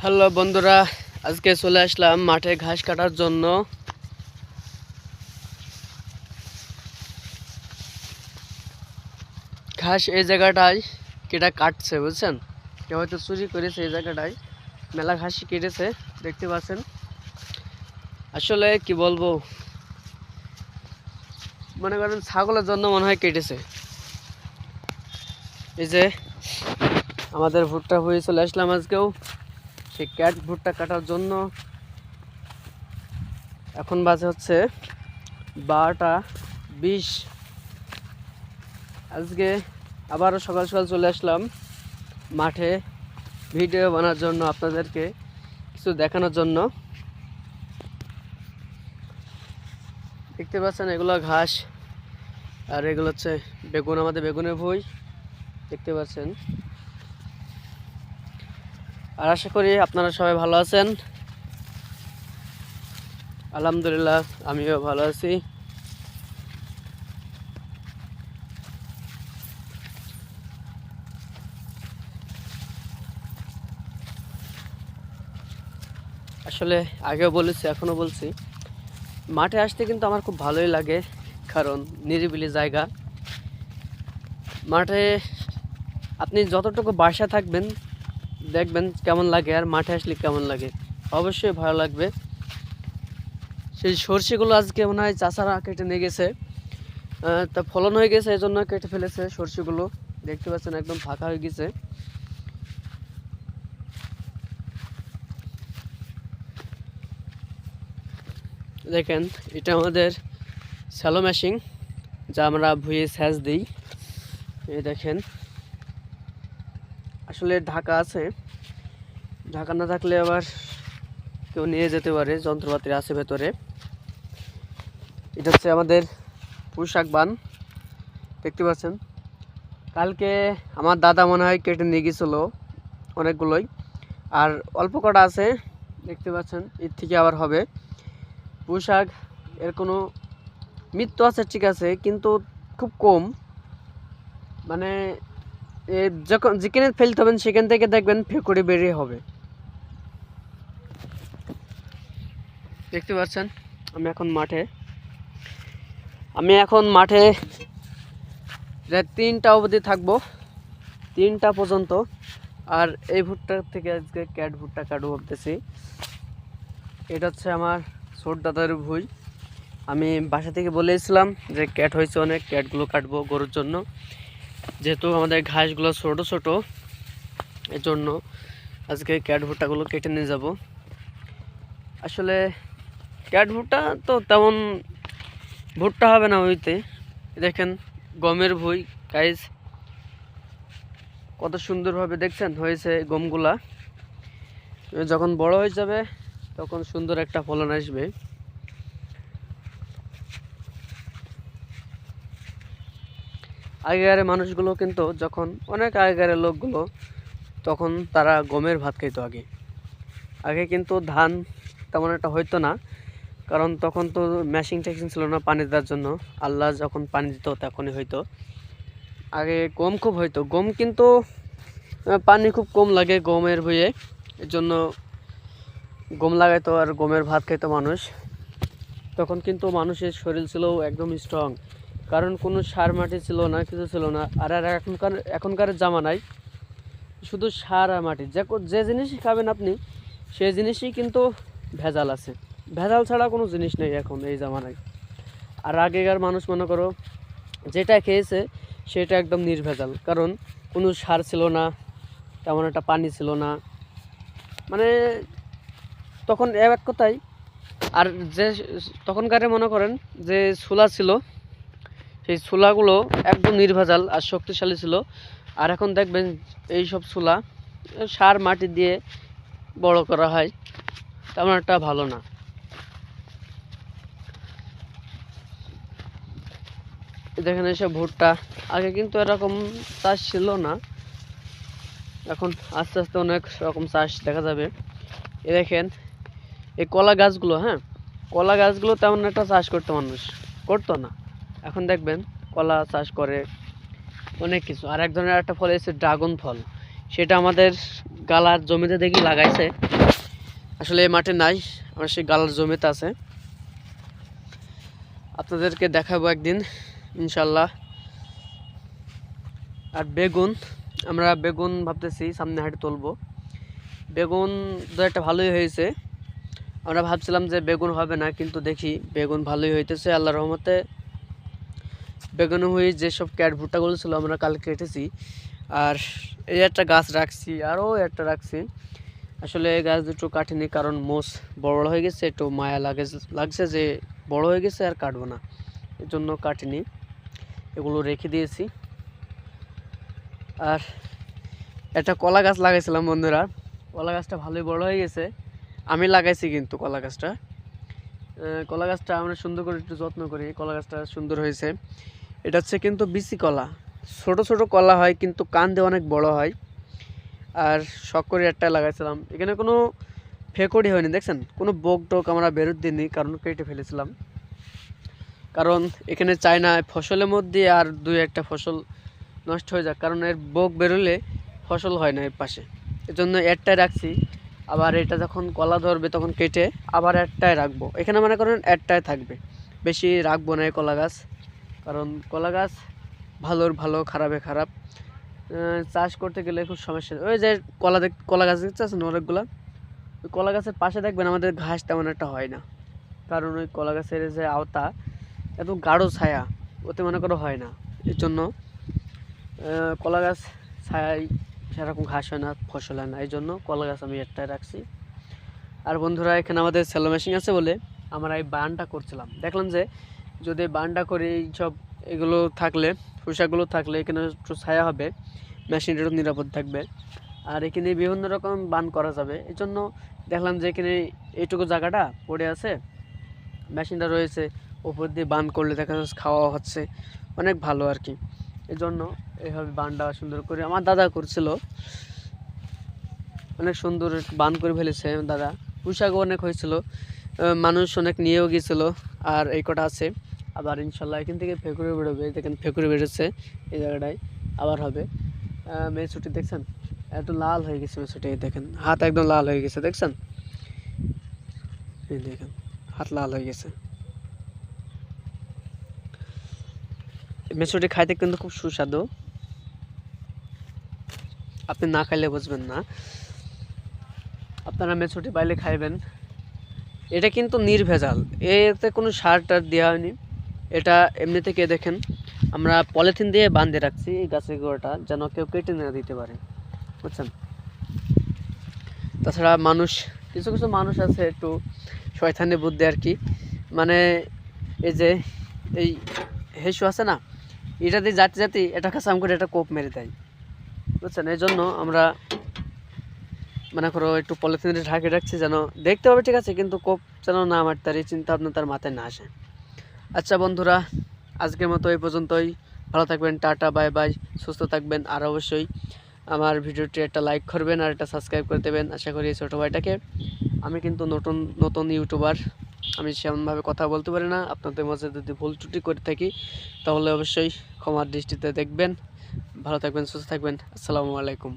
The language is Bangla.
হ্যালো বন্ধুরা, আজকে চলে আসলাম মাঠে ঘাস কাটার জন্য। ঘাস এই জায়গাটায় কেটা কাটছে, বুঝছেন? কেউ হয়তো চুরি করেছে, এই জায়গাটায় মেলা ঘাস কেটেছে, দেখতে পাচ্ছেন। আসলে কি বলবো, মনে করেন ছাগলের জন্য মনে হয় কেটেছে। এই যে আমাদের ভুট্টা হয়ে চলে আসলাম আজকেও সেই ভুট্টা কাটার জন্য। এখন বাজে হচ্ছে 12:20। আজকে আবারও সকাল সকাল চলে আসলাম মাঠে ভিডিও বানানোর জন্য, আপনাদেরকে কিছু দেখানোর জন্য। দেখতে পাচ্ছেন এগুলো ঘাস, আর এগুলো হচ্ছে বেগুন, আমাদের বেগুনের ভুঁই দেখতে পাচ্ছেন। আর আশা করি আপনারা সবাই ভালো আছেন। আলহামদুলিল্লাহ, আমিও ভালো আছি। আসলে আগেও বলেছি, এখনও বলছি, মাঠে আসতে কিন্তু আমার খুব ভালোই লাগে, কারণ নিরিবিলি জায়গা। মাঠে আপনি যতটুকু বাসা থাকবেন দেখবেন কেমন লাগে, আর মাঠে আসলে কেমন লাগে, অবশ্যই ভালো লাগবে। সেই সর্ষেগুলো আজকে মনে হয় চাচারা কেটে নিয়ে গেছে, তা ফলন হয়ে গেছে, এই জন্য কেটে ফেলেছে সর্ষেগুলো। দেখতে পাচ্ছেন একদম ফাঁকা হয়ে গেছে। দেখেন, এটা আমাদের স্যালো মেশিন, যা আমরা ভুঁয়ে সেচ দিই। এই দেখেন, আসলে ঢাকা আছে, ঢাকা না থাকলে আবার কেউ নিয়ে যেতে পারে, যন্ত্রপাতি আছে ভেতরে। এটা হচ্ছে আমাদের পুঁইশাক বান, দেখতে পাচ্ছেন। কালকে আমার দাদা মনে হয় কেটে নিয়ে গেছিলো অনেকগুলোই, আর অল্প কটা আছে, দেখতে পাচ্ছেন। এর থেকে আবার হবে পুঁইশাক। এর কোনো মৃত্যু আছে ঠিক আছে, কিন্তু খুব কম। মানে যখন যেখানে ফেলতে হবেন সেখান থেকে দেখবেন ফেকুড়ি বেরিয়ে হবে। দেখতে পাচ্ছেন আমি এখন মাঠে রাত 3টা অবধি থাকবো, 3টা পর্যন্ত। আর এই ভুট্টা থেকে আজকে ভুট্টা কাটবো ভাবতেছি। এটা হচ্ছে আমার ছোট দাদার ভুঁই। আমি বাসা থেকে বলেছিলাম যে হয়েছে অনেক, গুলো কাটবো গরুর জন্য, যেহেতু আমাদের ঘাসগুলো ছোট ছোট, এর জন্য আজকে ভুট্টাগুলো কেটে নিয়ে যাব। আসলে ভুট্টা তো তেমন ভুট্টা হবে না ওইতে। দেখেন গমের ভুঁই গাইস, কত সুন্দরভাবে দেখছেন হয়েছে গমগুলা। যখন বড় হয়ে যাবে তখন সুন্দর একটা ফলন আসবে। আগেকার মানুষগুলো কিন্তু, যখন অনেক আগেকার লোকগুলো, তখন তারা গমের ভাত খাইতো আগে কিন্তু ধান তেমন একটা হইতো না, কারণ তখন তো মেশিন টেশিন ছিল না পানি দেওয়ার জন্য। আল্লাহ যখন পানি দিত তখনই হইতো। আগে গম খুব হইতো, গম কিন্তু পানি খুব কম লাগে গমের ভুঁইয়ে, এর জন্য গম লাগাইতো আর গমের ভাত খাইতো মানুষ। তখন কিন্তু মানুষের শরীর ছিল একদম স্ট্রং, কারণ কোনো সার মাটি ছিল না, কিছু ছিল না। আর এখনকার জামানায় শুধু সার আর মাটি, যে জিনিসই খাবেন আপনি সেই জিনিসই কিন্তু ভেজাল আছে। ভেজাল ছাড়া কোনো জিনিস নেই এখন এই জামানায়। আর আগেকার মানুষ মনে করো যেটা খেয়েছে সেটা একদম নির্ভেজাল, কারণ কোনো সার ছিল না, তেমন একটা পানি ছিল না, মানে তখন এক কথাই। আর যে তখনকারে মনে করেন যে ছোলা ছিল, সেই ছোলাগুলো একদম নির্ভেজাল আর শক্তিশালী ছিল। আর এখন দেখবেন এই সব ছোলা সার মাটি দিয়ে বড় করা হয়, তেমন একটা ভালো না। দেখেন এসব ভুট্টা, আগে কিন্তু এরকম চাষ ছিল না, এখন আস্তে আস্তে অনেক রকম চাষ দেখা যাবে। এ দেখেন এই কলা গাছগুলো, হ্যাঁ, কলা গাছগুলো তেমন একটা চাষ করতো না। এখন দেখবেন কলা চাষ করে, অনেক কিছু। আর এক ধরনের একটা ফল এসেছে ড্রাগন ফল, সেটা আমাদের গালার জমিতে দেখি লাগাইছে, আসলে এই মাঠে নাই, আমার সেই গালার জমিতে আছে। আপনাদেরকে দেখাবো একদিন ইনশাল্লাহ। আর বেগুন, আমরা বেগুন ভাবতেছি সামনে হাটে তুলবো। বেগুন তো একটা ভালোই হয়েছে। আমরা ভাবছিলাম যে বেগুন হবে না, কিন্তু দেখি বেগুন ভালোই হইতেছে আল্লাহর রহমতে। বেগুন হয়ে যেসব ক্যাট ভুট্টাগুলো ছিল আমরা কাল কেটেছি। আর এই একটা গাছ রাখছি, আরও একটা রাখছি। আসলে এই গাছ দুটো কাটিনি, কারণ মোষ বড় বড় হয়ে গেছে, একটু মায়া লাগছে যে বড় হয়ে গেছে আর কাটবো না, এর জন্য কাটিনি, এগুলো রেখে দিয়েছি। আর একটা কলা গাছ লাগাইছিলাম বন্ধুরা, কলা গাছটা ভালোই বড় হয়ে গেছে। আমি লাগাইছি কিন্তু কলা গাছটা আমরা সুন্দর করে একটু যত্ন করি, কলা গাছটা সুন্দর হয়েছে। এটা হচ্ছে কিন্তু বিচি কলা, ছোট ছোট কলা হয় কিন্তু কান্দে অনেক বড় হয়। আর শখ করে একটা লাগাইছিলাম, এখানে কোনো ফেকড়ি হয়নি, দেখছেন কোনো বোক টোক আমরা বেরোত দিইনি, কারণ কেটে ফেলেছিলাম। কারণ এখানে চাই না ফসলের মধ্যে আর দুই একটা ফসল নষ্ট হয়ে যাক, কারণ এর বোক বেরোলে ফসল হয় না এর পাশে, এজন্য একটাই রাখছি। আবার এটা যখন কলা ধরবে তখন কেটে আবার একটাই রাখবো, এখানে মনে করেন একটাই থাকবে, বেশি রাখবো না এই কলা গাছ। কারণ কলা গাছ ভালোর ভালো, খারাপে খারাপ, চাষ করতে গেলে খুব সমস্যা। ওই যে কলা গাছ দেখতে আছেন অনেকগুলো, ওই কলা গাছের পাশে দেখবেন আমাদের ঘাস তেমন একটা হয় না, কারণ ওই কলা গাছের যে আওতা এত গাঢ় ছায়া, ওতে মনে করো হয় না। এর জন্য কলা গাছ ছায়ায় সেরকম ঘাস হয় না, ফসল হয় না, এই জন্য কলা গাছ আমি একটাই রাখছি। আর বন্ধুরা এখানে আমাদের সেলো মেশিন আছে বলে আমরা এই বানটা করছিলাম, দেখলাম যে যদি বানটা করি সব এগুলো থাকলে, পোশাকগুলো থাকলে এখানে একটু ছায়া হবে, মেশিনটা একটু নিরাপদ থাকবে। আর এখানে বিভিন্ন রকম বান করা যাবে, এই জন্য দেখলাম যে এখানে এইটুকু জায়গাটা পড়ে আছে, মেশিনটা রয়েছে, উপর দিয়ে বান করলে দেখা যাচ্ছে খাওয়া হচ্ছে, অনেক ভালো আর কি। এই জন্য এইভাবে বানটা সুন্দর করে আমার দাদা করছিল, অনেক সুন্দর বান করে ফেলেছে দাদা। পোশাকও অনেক হয়েছিল, মানুষ অনেক নিয়েও গিয়েছিল। আর এই কটা আছে, আবার ইনশাল্লাহ এখান থেকে ফেকুরে বেরোবে, দেখেন ফেকুরে বেরোচ্ছে এই জায়গাটায়, আবার হবে। মেছুটি দেখছেন এত লাল হয়ে গেছে, মেছুটি দেখেন হাত একদম লাল হয়ে গেছে, দেখছেন এই দেখেন হাত লাল হয়ে গেছে। মেছুটি খাইতে কিন্তু খুব সুস্বাদু, আপনি না খাইলে বুঝবেন না, আপনারা মেছুটি পাইলে খাইবেন। এটা কিন্তু নির্ভেজাল, এতে কোনো সার টার দেওয়া হয়নি, এটা এমনি থেকে দেখেন আমরা পলিথিন দিয়ে বাঁধে রাখছি এই গাছের গোড়াটা, যেন কেউ কেটে না দিতে পারে, বুঝছেন। তাছাড়া কিছু কিছু মানুষ আছে একটু শয়তানি বুদ্ধি আর কি, মানে এই যে এই হেসু আছে না, এটা দিয়ে জাতি এটা কাছাম করে একটা কোপ মেরে দেয়, বুঝছেন। এই জন্য আমরা মনে করো একটু পলিথিনে ঢাকে রাখছি, যেন দেখতে হবে ঠিক আছে, কিন্তু কোপ যেন না মারতে পারি, চিন্তা ভাবনা তার মাথায় না আসে। আচ্ছা বন্ধুরা, আজকের মতো এই পর্যন্তই, ভালো থাকবেন, টাটা বাই বাই, সুস্থ থাকবেন। আর অবশ্যই আমার ভিডিওটি একটা লাইক করবেন আর একটা সাবস্ক্রাইব করে দেবেন। আশা করি এই ছোটো ভাইটাকে, আমি কিন্তু নতুন ইউটিউবার, আমি সেমনভাবে কথা বলতে পারি না, আপনাদের মাঝে যদি ভুল ত্রুটি করে থাকি তাহলে অবশ্যই ক্ষমার দৃষ্টিতে দেখবেন। ভালো থাকবেন, সুস্থ থাকবেন, আসসালামু আলাইকুম।